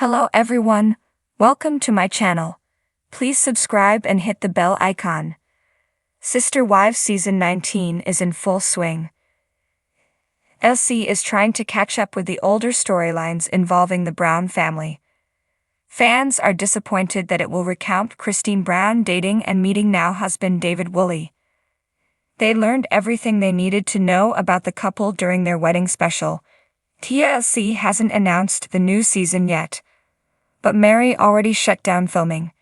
Hello everyone, welcome to my channel. Please subscribe and hit the bell icon. Sister Wives Season 19 is in full swing. Elsie is trying to catch up with the older storylines involving the Brown family. Fans are disappointed that it will recount Cristin Brown dating and meeting now husband David Woolley. They learned everything they needed to know about the couple during their wedding special. TLC hasn't announced the new season yet, but Meri already shut down filming.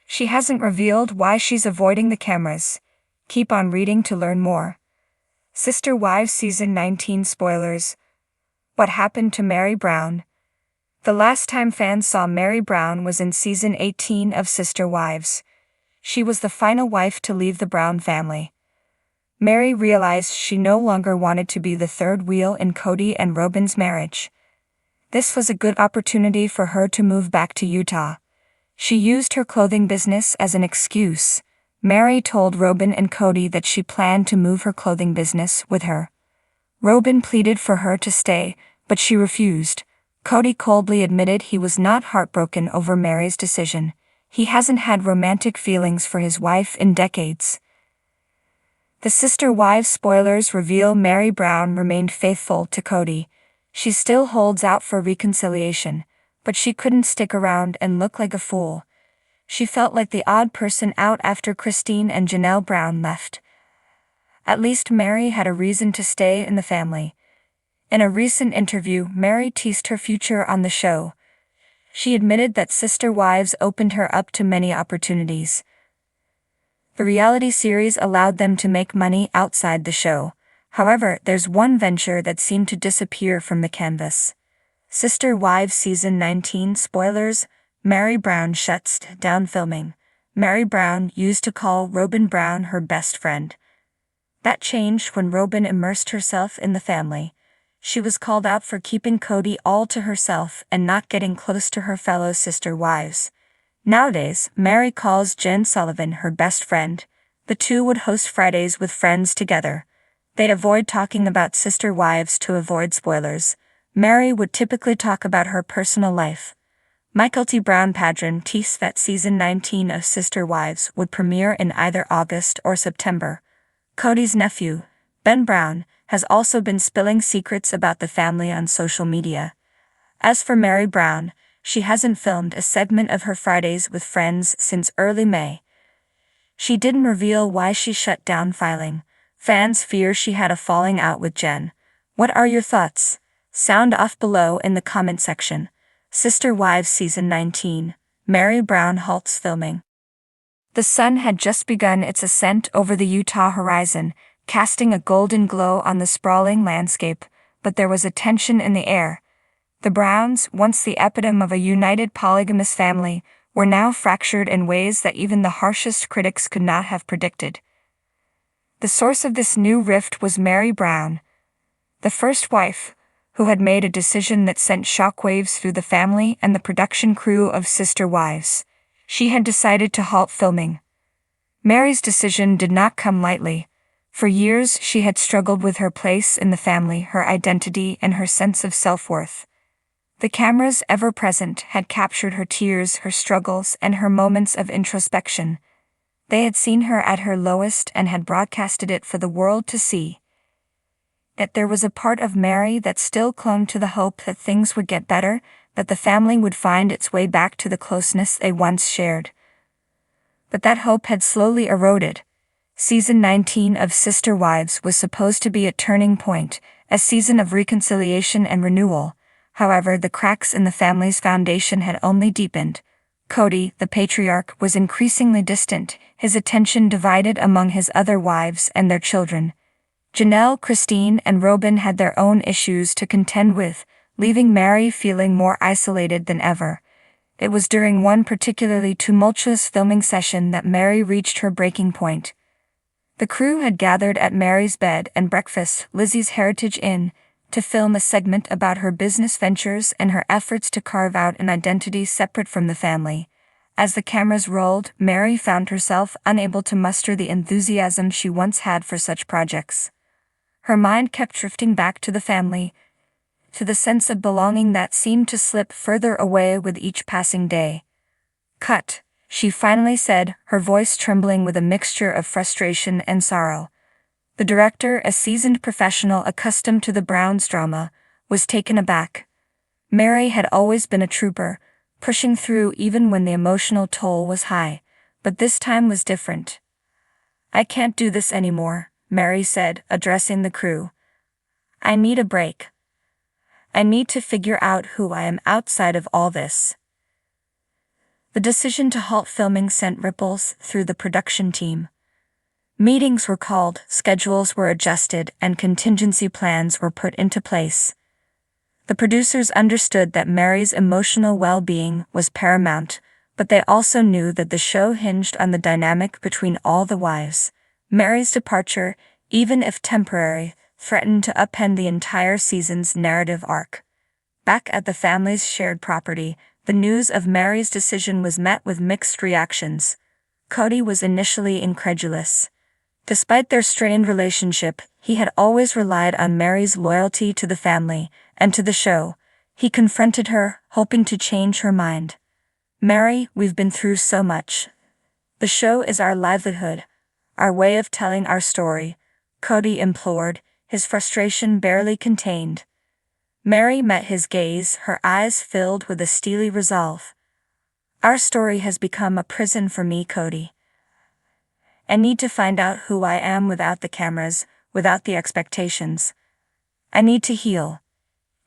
She hasn't revealed why she's avoiding the cameras. Keep on reading to learn more. Sister Wives Season 19 spoilers. What happened to Meri Brown? The last time fans saw Meri Brown was in Season 18 of Sister Wives. She was the final wife to leave the Brown family. Meri realized she no longer wanted to be the third wheel in Cody and Robin's marriage. This was a good opportunity for her to move back to Utah. She used her clothing business as an excuse. Meri told Robin and Cody that she planned to move her clothing business with her. Robin pleaded for her to stay, but she refused. Cody coldly admitted he was not heartbroken over Meri's decision. He hasn't had romantic feelings for his wife in decades. The Sister Wives spoilers reveal Meri Brown remained faithful to Cody. She still holds out for reconciliation, but she couldn't stick around and look like a fool. She felt like the odd person out after Cristin and Janelle Brown left. At least Meri had a reason to stay in the family. In a recent interview, Meri teased her future on the show. She admitted that Sister Wives opened her up to many opportunities. The reality series allowed them to make money outside the show. However, there's one venture that seemed to disappear from the canvas. Sister Wives Season 19 spoilers. Meri Brown shuts down filming. Meri Brown used to call Robin Brown her best friend. That changed when Robin immersed herself in the family. She was called out for keeping Cody all to herself and not getting close to her fellow sister wives. Nowadays, Meri calls Jen Sullivan her best friend. The two would host Fridays with Friends together. They'd avoid talking about sister wives to avoid spoilers. Meri would typically talk about her personal life. Michael T. Brown Padron teased that Season 19 of Sister Wives would premiere in either August or September. Cody's nephew, Ben Brown, has also been spilling secrets about the family on social media. As for Meri Brown, she hasn't filmed a segment of her Fridays with Friends since early May. She didn't reveal why she shut down filing. Fans fear she had a falling out with Jen. What are your thoughts? Sound off below in the comment section. Sister Wives Season 19. Meri Brown halts filming. The sun had just begun its ascent over the Utah horizon, casting a golden glow on the sprawling landscape, but there was a tension in the air. The Browns, once the epitome of a united polygamous family, were now fractured in ways that even the harshest critics could not have predicted. The source of this new rift was Meri Brown, the first wife, who had made a decision that sent shockwaves through the family and the production crew of Sister Wives. She had decided to halt filming. Meri's decision did not come lightly. For years she had struggled with her place in the family, her identity, and her sense of self-worth. The cameras, ever present, had captured her tears, her struggles, and her moments of introspection. They had seen her at her lowest and had broadcasted it for the world to see. Yet there was a part of Meri that still clung to the hope that things would get better, that the family would find its way back to the closeness they once shared. But that hope had slowly eroded. Season 19 of Sister Wives was supposed to be a turning point, a season of reconciliation and renewal. However, the cracks in the family's foundation had only deepened. Cody, the patriarch, was increasingly distant, his attention divided among his other wives and their children. Janelle, Cristin, and Robin had their own issues to contend with, leaving Meri feeling more isolated than ever. It was during one particularly tumultuous filming session that Meri reached her breaking point. The crew had gathered at Meri's bed and breakfast, Lizzie's Heritage Inn, to film a segment about her business ventures and her efforts to carve out an identity separate from the family. As the cameras rolled, Meri found herself unable to muster the enthusiasm she once had for such projects. Her mind kept drifting back to the family, to the sense of belonging that seemed to slip further away with each passing day. "Cut," she finally said, her voice trembling with a mixture of frustration and sorrow. The director, a seasoned professional accustomed to the Browns' drama, was taken aback. Meri had always been a trooper, pushing through even when the emotional toll was high, but this time was different. "I can't do this anymore," Meri said, addressing the crew. "I need a break. I need to figure out who I am outside of all this." The decision to halt filming sent ripples through the production team. Meetings were called, schedules were adjusted, and contingency plans were put into place. The producers understood that Meri's emotional well-being was paramount, but they also knew that the show hinged on the dynamic between all the wives. Meri's departure, even if temporary, threatened to upend the entire season's narrative arc. Back at the family's shared property, the news of Meri's decision was met with mixed reactions. Cody was initially incredulous. Despite their strained relationship, he had always relied on Meri's loyalty to the family and to the show. He confronted her, hoping to change her mind. "Meri, we've been through so much. The show is our livelihood, our way of telling our story," Cody implored, his frustration barely contained. Meri met his gaze, her eyes filled with a steely resolve. "Our story has become a prison for me, Cody. I need to find out who I am without the cameras, without the expectations. I need to heal."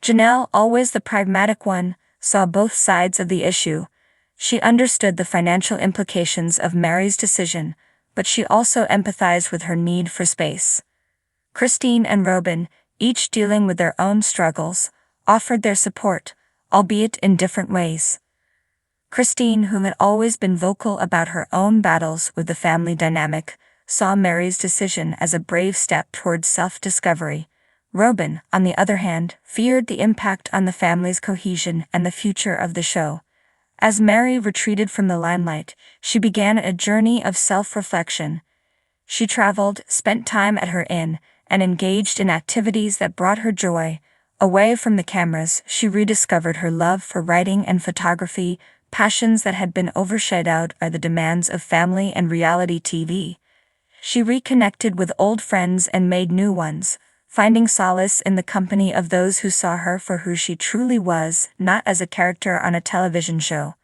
Janelle, always the pragmatic one, saw both sides of the issue. She understood the financial implications of Meri's decision, but she also empathized with her need for space. Cristin and Robin, each dealing with their own struggles, offered their support, albeit in different ways. Cristin, whom had always been vocal about her own battles with the family dynamic, saw Meri's decision as a brave step towards self-discovery. Robin, on the other hand, feared the impact on the family's cohesion and the future of the show. As Meri retreated from the limelight, she began a journey of self-reflection. She traveled, spent time at her inn, and engaged in activities that brought her joy. Away from the cameras, she rediscovered her love for writing and photography, passions that had been overshadowed by the demands of family and reality TV. She reconnected with old friends and made new ones, finding solace in the company of those who saw her for who she truly was, not as a character on a television show.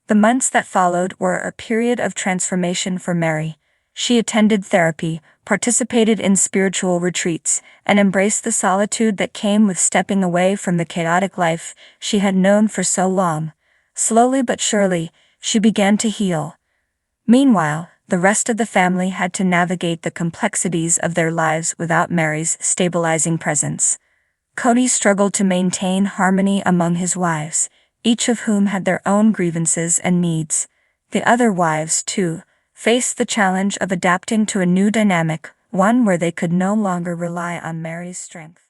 The months that followed were a period of transformation for Meri. She attended therapy, participated in spiritual retreats, and embraced the solitude that came with stepping away from the chaotic life she had known for so long. Slowly but surely, she began to heal. Meanwhile, the rest of the family had to navigate the complexities of their lives without Meri's stabilizing presence. Cody struggled to maintain harmony among his wives, each of whom had their own grievances and needs. The other wives, too, faced the challenge of adapting to a new dynamic, one where they could no longer rely on Meri's strength.